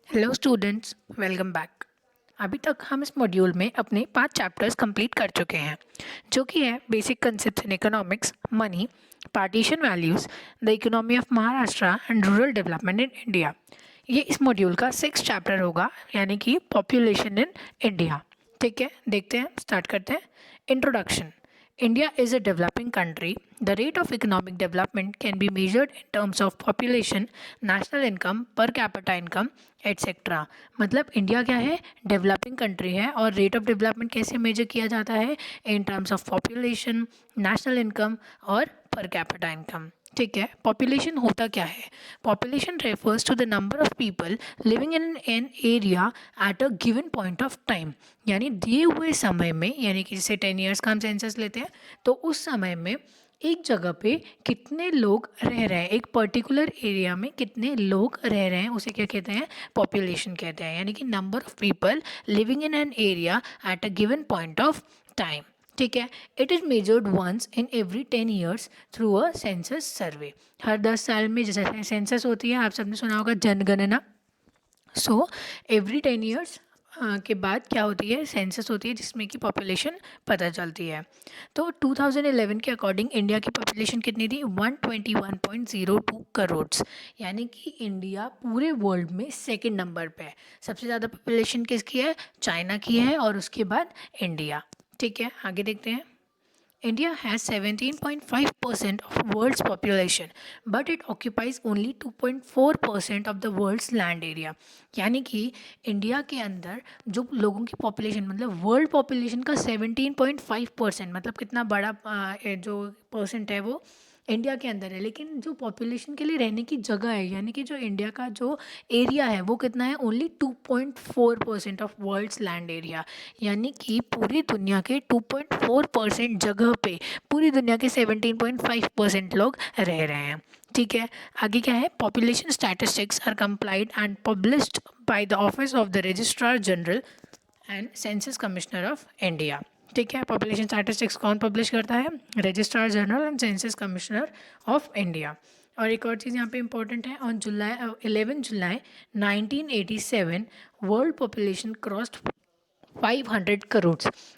Hello students, welcome back. अभी तक हम इस मॉड्यूल में अपने 5 चैप्टर्स कंप्लीट कर चुके हैं, जो कि है basic concepts in economics, money, partition values, the economy of Maharashtra and rural development in India. ये इस मॉड्यूल का 6 चैप्टर होगा, यानी कि पॉपुलेशन इन इंडिया। ठीक है, देखते हैं, स्टार्ट करते हैं। Introduction. India is a developing country. The rate of economic development can be measured in terms of population, national income, per capita income, etc. मतलब इंडिया क्या है, डेवलपिंग कंट्री है, और रेट ऑफ डेवलपमेंट कैसे major किया जाता है, in terms of population, national income और पर कैपिटा इनकम। ठीक है, पॉपुलेशन होता क्या है? Population refers to the number of people living in an area at a given point of time, यानी दिए हुए समय में, यानी कि जैसे 10 ईयर्स का हम सेंसस लेते हैं तो उस समय में एक जगह पे कितने लोग रह रहे हैं, एक पर्टिकुलर एरिया में कितने लोग रह रहे हैं, उसे क्या कहते हैं, पॉपुलेशन कहते हैं, यानी कि number of people living in an area at a given point of time. ठीक है, it is measured once in every 10 years through a census survey. हर 10 साल में जैसे सेंसस होती है, आप सबने सुना होगा जनगणना। सो एवरी 10 ईयर्स के बाद क्या होती है, सेंसस होती है, जिसमें कि पॉपुलेशन पता चलती है। तो 2011 के अकॉर्डिंग इंडिया की पॉपुलेशन कितनी थी, 121.02 करोड़, यानी कि इंडिया पूरे वर्ल्ड में सेकंड नंबर पे है। सबसे ज़्यादा पॉपुलेशन किसकी है, चाइना की है, और उसके बाद इंडिया। ठीक है, आगे देखते हैं। India has 17.5% of world's population, but it occupies only 2.4% of the world's land area. यानी कि इंडिया के अंदर जो लोगों की पॉपुलेशन, मतलब वर्ल्ड पॉपुलेशन का 17.5%, मतलब कितना बड़ा जो परसेंट है वो इंडिया के अंदर है, लेकिन जो पॉपुलेशन के लिए रहने की जगह है, यानी कि जो इंडिया का जो एरिया है वो कितना है, only 2.4% of world's land area, यानी कि पूरी दुनिया के 2.4% जगह पे पूरी दुनिया के 17.5% लोग रह रहे हैं। ठीक है, आगे क्या है, population statistics are compiled and published by the office of the registrar general and census commissioner of India. ठीक है, पॉपुलेशन स्टैटिस्टिक्स कौन पब्लिश करता है, registrar general and census commissioner of India. और एक और चीज़ यहाँ पे इंपॉर्टेंट है, on July 11 July 1987 world population crossed 500 crore.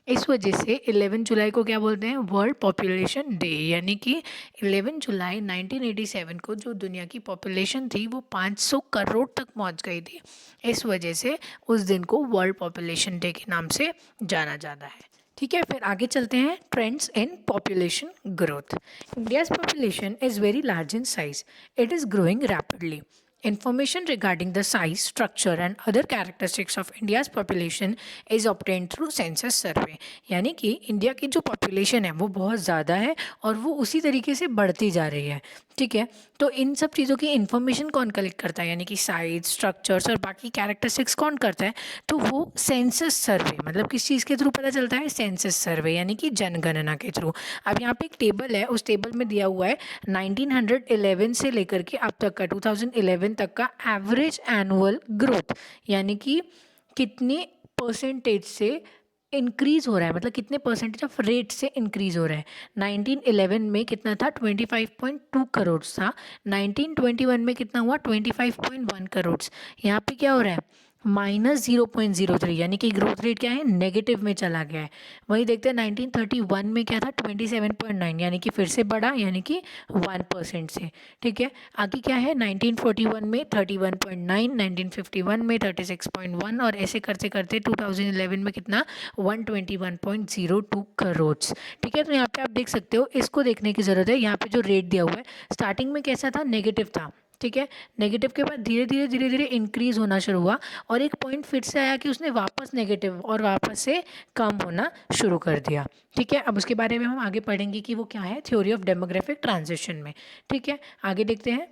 इस वजह से 11 जुलाई को क्या बोलते हैं, वर्ल्ड पॉपुलेशन डे, यानी कि 11 जुलाई 1987 को जो दुनिया की पॉपुलेशन थी वो 500 करोड़ तक पहुंच गई थी। इस वजह से उस दिन को वर्ल्ड पॉपुलेशन डे के नाम से जाना जाता है। ठीक है, फिर आगे चलते हैं, trends in population growth. India's population is very large in size, it is growing rapidly. Information regarding the size, structure and other characteristics of India's population is obtained through census survey। यानी कि India की जो population है वो बहुत ज़्यादा है और वो उसी तरीके से बढ़ती जा रही है। ठीक है, तो इन सब चीज़ों की इन्फॉर्मेशन कौन कलेक्ट करता है, यानी कि साइज, स्ट्रक्चर्स और बाकी कैरेक्टरिस्टिक्स कौन करता है, तो वो सेंसस सर्वे, मतलब किस चीज़ के थ्रू पता चलता है, सेंसस सर्वे, यानी कि जनगणना के थ्रू। अब यहाँ पे एक टेबल है, उस टेबल में दिया हुआ है 1911 से लेकर के अब तक का 2011 तक का एवरेज एनुअल ग्रोथ, यानी कि कितने परसेंटेज से इंक्रीज हो रहा है, मतलब कितने परसेंटेज ऑफ रेट से इंक्रीज हो रहा है। 1911 में कितना था, 25.2 करोड़ था। 1921 में कितना हुआ, 25.1 करोड़। यहाँ पे क्या हो रहा है, -0.03, यानी कि ग्रोथ रेट क्या है, नेगेटिव में चला गया है। वही देखते हैं 1931 में क्या था, 27.9, यानी कि फिर से बढ़ा, यानी कि 1% से। ठीक है, आगे क्या है, 1941 में 31.9, 1951 में 36.1, और ऐसे करते करते 2011 में कितना, 121.02 करोड़। ठीक है, तो यहाँ पे आप देख सकते हो, इसको देखने की ज़रूरत है। यहाँ पे जो रेट दिया हुआ है स्टार्टिंग में कैसा था, नेगेटिव था। ठीक है, नेगेटिव के बाद धीरे धीरे इंक्रीज होना शुरू हुआ, और एक पॉइंट फिर से आया कि उसने वापस नेगेटिव और वापस से कम होना शुरू कर दिया। ठीक है, अब उसके बारे में हम आगे पढ़ेंगे कि वो क्या है, थ्योरी ऑफ डेमोग्राफिक ट्रांजिशन में। ठीक है, आगे देखते हैं।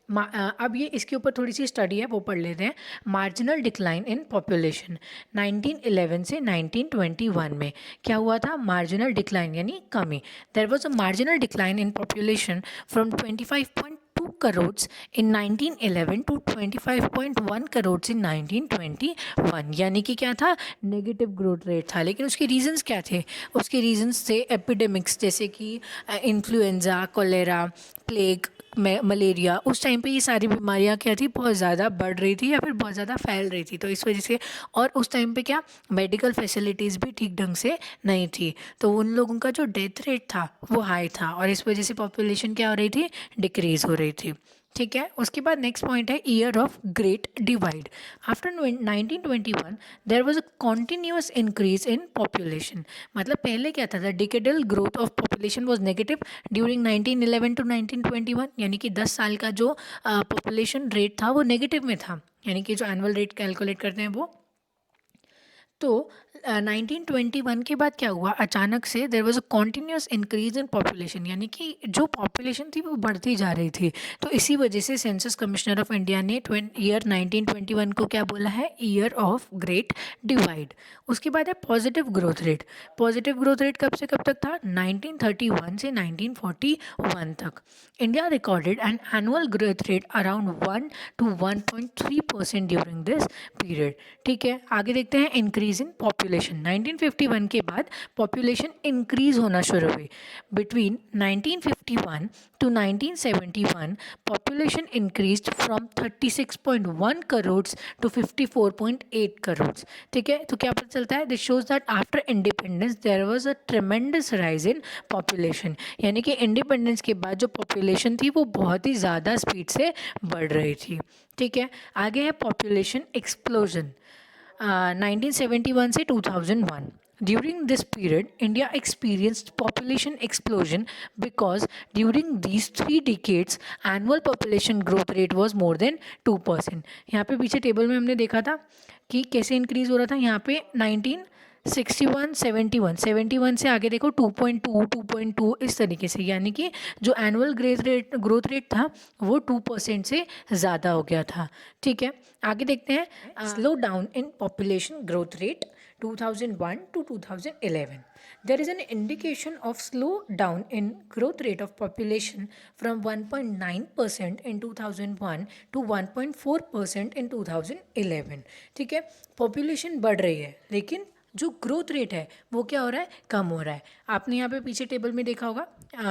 अब ये इसके ऊपर थोड़ी सी स्टडी है, वो पढ़ लेते हैं। मार्जिनल डिक्लाइन इन पॉपुलेशन, 1911 से 1921 में क्या हुआ था, मार्जिनल डिक्लाइन यानी कमी। There was a marginal decline in population from 25.2 crores in 1911 to 25.1 crores in 1921, यानी कि क्या था, नेगेटिव ग्रोथ रेट था। लेकिन उसके रीजंस क्या थे? उसके रीजंस थे एपिडेमिक्स, जैसे कि इन्फ्लुएंजा, कोलेरा, प्लेग, मलेरिया। उस टाइम पे ये सारी बीमारियां क्या थी, बहुत ज़्यादा बढ़ रही थी या फिर बहुत ज़्यादा फैल रही थी, तो इस वजह से। और उस टाइम पे क्या, मेडिकल फैसिलिटीज़ भी ठीक ढंग से नहीं थी, तो उन लोगों का जो डेथ रेट था वो हाई था, और इस वजह से पॉपुलेशन क्या हो रही थी, डिक्रीज़ हो रही थी। ठीक है, उसके बाद नेक्स्ट पॉइंट है year of great divide. After 1921 there was a continuous increase in population. मतलब पहले क्या था, the decadal growth of population was negative during 1911 to 1921, यानी कि 10 साल का जो पॉपुलेशन रेट था वो नेगेटिव में था, यानी कि जो एनुअल रेट कैलकुलेट करते हैं वो। तो 1921 के बाद क्या हुआ, अचानक से there was a continuous increase in population, यानी कि जो पॉपुलेशन थी वो बढ़ती जा रही थी। तो इसी वजह से सेंसस कमिश्नर ऑफ इंडिया ने ईयर 1921 को क्या बोला है, ईयर ऑफ ग्रेट डिवाइड। उसके बाद है positive growth rate. Positive growth rate कब से कब तक था, 1931 से 1941 तक। India recorded an annual growth rate around 1 to 1.3% during this period. ठीक है, आगे देखते हैं इंक्रीज इन पॉपुलेशन। 1951 के बाद पॉपुलेशन इंक्रीज होना शुरू हुई। Between 1951 to 1971 population increased from 36.1 crores to 54.8 crores। ठीक है, तो क्या पता चलता है, this shows that after independence there was a tremendous rise in population, यानी कि इंडिपेंडेंस के बाद जो पॉपुलेशन थी वो बहुत ही ज़्यादा स्पीड से बढ़ रही थी। ठीक है, आगे है पॉपुलेशन एक्सप्लोजन। 1971 से 2001, during this period India experienced population explosion because during these 3 decades annual population growth rate was more than 2%। यहाँ पे पीछे टेबल में हमने देखा था कि कैसे इंक्रीज हो रहा था। यहाँ पे 1961 71 से आगे देखो 2.2 2.2 इस तरीके से, यानी कि जो एनुअल ग्रोथ रेट था वो 2% से ज़्यादा हो गया था। ठीक है, आगे देखते हैं slow down in population growth rate 2001 to 2011। There is an indication of slow down in growth rate of population from 1.9% in 2001 to 1.4% in 2011। ठीक है, पॉपुलेशन बढ़ रही है लेकिन जो ग्रोथ रेट है वो क्या हो रहा है, कम हो रहा है। आपने यहाँ पे पीछे टेबल में देखा होगा,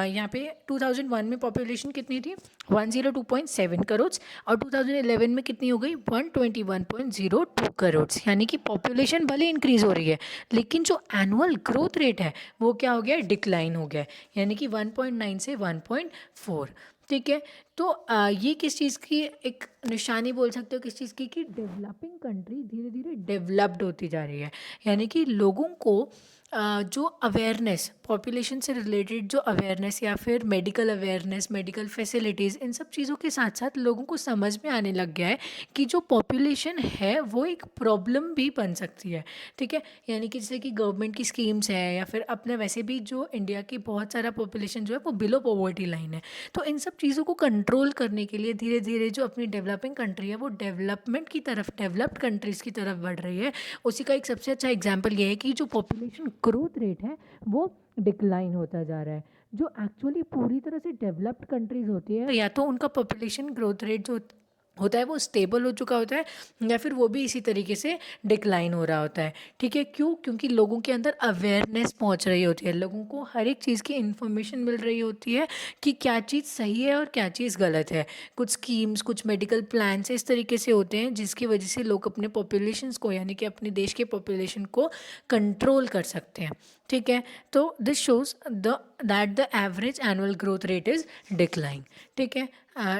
यहाँ पे 2001 में पॉपुलेशन कितनी थी, 102.7 करोड़, और 2011 में कितनी हो गई, 121.02 करोड़। यानी कि पॉपुलेशन भले इंक्रीज हो रही है लेकिन जो एनुअल ग्रोथ रेट है वो क्या हो गया, डिक्लाइन हो गया, यानी कि 1.9 से 1.4। ठीक है, तो ये किस चीज़ की एक निशानी बोल सकते हो, किस चीज़ की, कि डेवलपिंग कंट्री धीरे धीरे डेवलप्ड होती जा रही है। यानी कि लोगों को जो अवेयरनेस, पॉपुलेशन से रिलेटेड जो अवेयरनेस या फिर मेडिकल अवेयरनेस, मेडिकल फैसिलिटीज़, इन सब चीज़ों के साथ साथ लोगों को समझ में आने लग गया है कि जो पॉपुलेशन है वो एक प्रॉब्लम भी बन सकती है। ठीक है, यानी कि जैसे कि गवर्नमेंट की स्कीम्स है या फिर अपने वैसे भी जो इंडिया की बहुत सारा पॉपुलेशन जो है वो बिलो पॉवर्टी लाइन है, तो इन सब चीज़ों को कंट्रोल करने के लिए धीरे धीरे जो अपनी डेवलपिंग कंट्री है वो डेवलपमेंट की तरफ, डेवलप्ड कंट्रीज़ की तरफ बढ़ रही है। उसी का एक सबसे अच्छा एग्जाम्पल ये है कि जो पॉपुलेशन ग्रोथ रेट है वो डिक्लाइन होता जा रहा है। जो एक्चुअली पूरी तरह से डेवलप्ड कंट्रीज़ होती है, या तो उनका पॉपुलेशन ग्रोथ रेट जो होता है वो स्टेबल हो चुका होता है, या फिर वो भी इसी तरीके से डिक्लाइन हो रहा होता है। ठीक है, क्यों, क्योंकि लोगों के अंदर अवेयरनेस पहुंच रही होती है, लोगों को हर एक चीज़ की इन्फॉर्मेशन मिल रही होती है कि क्या चीज़ सही है और क्या चीज़ गलत है। कुछ स्कीम्स, कुछ मेडिकल प्लान्स इस तरीके से होते हैं जिसकी वजह से लोग अपने पॉपुलेशंस को, यानी कि अपने देश के पॉपुलेशन को कंट्रोल कर सकते हैं। ठीक है, तो this shows that the average annual growth rate is decline. ठीक है,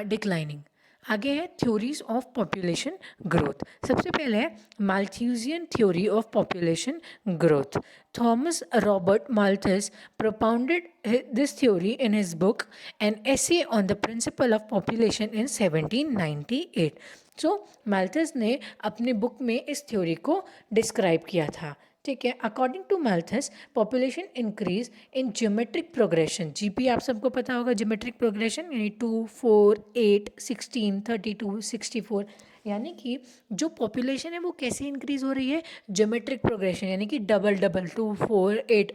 डिक्लाइनिंग। आगे है थ्योरीज ऑफ पॉपुलेशन ग्रोथ। सबसे पहले है Malthusian theory of population growth. Thomas Robert Malthus propounded this theory in his book An Essay on the Principle of Population in 1798। So Malthus ने अपनी book में इस थ्योरी को डिस्क्राइब किया था। ठीक है, according to Malthus population increase in geometric progression. GP आप सबको पता होगा, ज्योमेट्रिक प्रोग्रेशन यानी 2 4 8 16 32 64, यानी कि जो पॉपुलेशन है वो कैसे इंक्रीज हो रही है, ज्योमेट्रिक प्रोग्रेशन, यानी कि डबल डबल 2 4 8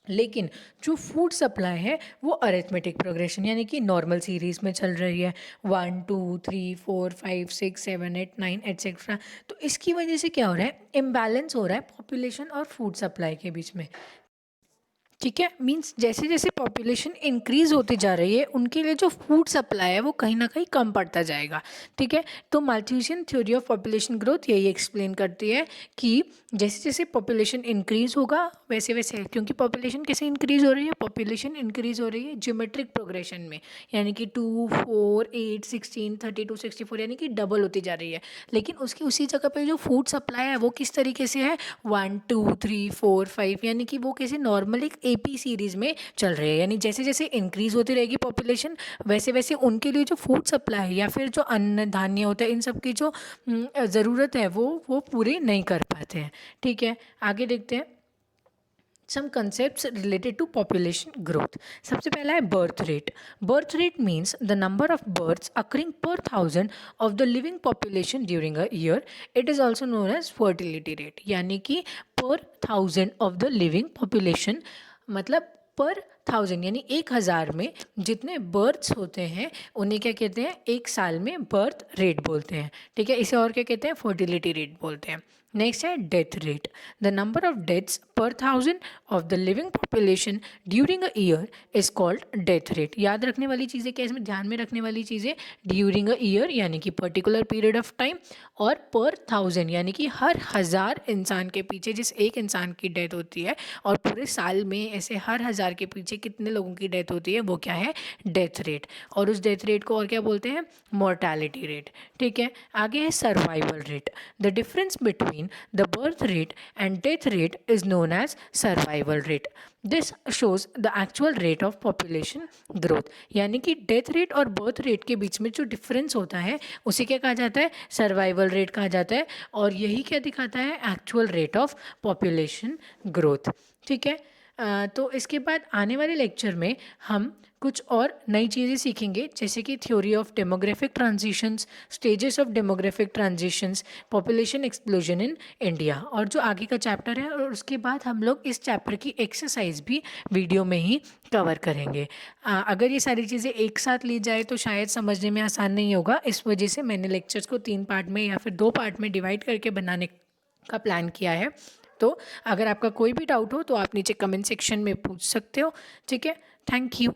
लेकिन जो फूड सप्लाई है वो अरिथमेटिक प्रोग्रेशन यानी कि नॉर्मल सीरीज़ में चल रही है, 1 2 3 4 5 6 7 8 9 एट्सेट्रा। तो इसकी वजह से क्या हो रहा है, इम्बैलेंस हो रहा है पॉपुलेशन और फूड सप्लाई के बीच में। ठीक है, मीन्स जैसे जैसे पॉपुलेशन इंक्रीज होती जा रही है उनके लिए जो फूड सप्लाई है वो कहीं ना कहीं कम पड़ता जाएगा। ठीक है, तो माल्थ्यूसियन थ्योरी ऑफ पॉपुलेशन ग्रोथ यही एक्सप्लेन करती है कि जैसे जैसे पॉपुलेशन इंक्रीज होगा वैसे वैसे, क्योंकि पॉपुलेशन कैसे इंक्रीज हो रही है, पॉपुलेशन इंक्रीज हो रही है ज्योमेट्रिक प्रोग्रेशन में, यानी कि 2 4 8 16 32 64 यानी कि डबल होती जा रही है। लेकिन उसकी उसी जगह पे जो फूड सप्लाई है वो किस तरीके से है, 1 2 3 4 5 यानी कि वो कैसे नॉर्मल एक एपी सीरीज में चल रहे हैं। यानी जैसे जैसे इंक्रीज होती रहेगी पॉपुलेशन वैसे वैसे उनके लिए जो फूड सप्लाई या फिर जो अन्न धान्य होता है इन सब की जो ज़रूरत है वो पूरी नहीं कर पाते हैं। ठीक है, आगे देखते हैं some concepts related to population growth. सबसे पहला है birth rate. Birth rate means the number of births occurring per thousand of the living population during a year. It is also known as fertility rate. यानी कि per thousand of the living population, मतलब पर 1000 यानी 1000 में जितने births होते हैं उन्हें क्या कहते हैं, एक साल में बर्थ रेट बोलते हैं। ठीक है, इसे और क्या कहते हैं, फर्टिलिटी रेट बोलते हैं। नेक्स्ट है death rate. The number of deaths पर 1000 of the living population during a year is called death rate. याद रखने वाली चीज़ें क्या, इसमें ध्यान में रखने वाली चीज़ें, ड्यूरिंग अ ईयर यानी कि पर्टिकुलर पीरियड ऑफ टाइम, और पर 1000 यानी कि हर 1000 इंसान के पीछे जिस एक इंसान की डेथ होती है, और पूरे साल में ऐसे हर 1000 के पीछे कितने लोगों की डेथ होती है वो क्या है, डेथ रेट। और उस डेथ रेट को और क्या बोलते हैं, मोर्टैलिटी रेट। ठीक है, आगे है survival rate. The difference between the birth rate and death rate is known as survival rate. This shows the actual rate of population growth. यानी कि डेथ रेट और बर्थ रेट के बीच में जो डिफरेंस होता है उसे क्या कहा जाता है, सर्वाइवल रेट कहा जाता है। और यही क्या दिखाता है, actual rate of population growth. ठीक है, तो इसके बाद आने वाले लेक्चर में हम कुछ और नई चीज़ें सीखेंगे, जैसे कि theory of demographic transitions, stages of demographic transitions, population explosion in India, और जो आगे का चैप्टर है। और उसके बाद हम लोग इस चैप्टर की एक्सरसाइज भी वीडियो में ही कवर करेंगे। अगर ये सारी चीज़ें एक साथ ली जाए तो शायद समझने में आसान नहीं होगा, इस वजह से मैंने लेक्चर्स को 3 पार्ट में या फिर 2 पार्ट में डिवाइड करके बनाने का प्लान किया है। तो अगर आपका कोई भी डाउट हो तो आप नीचे कमेंट सेक्शन में पूछ सकते हो। ठीक है, थैंक यू।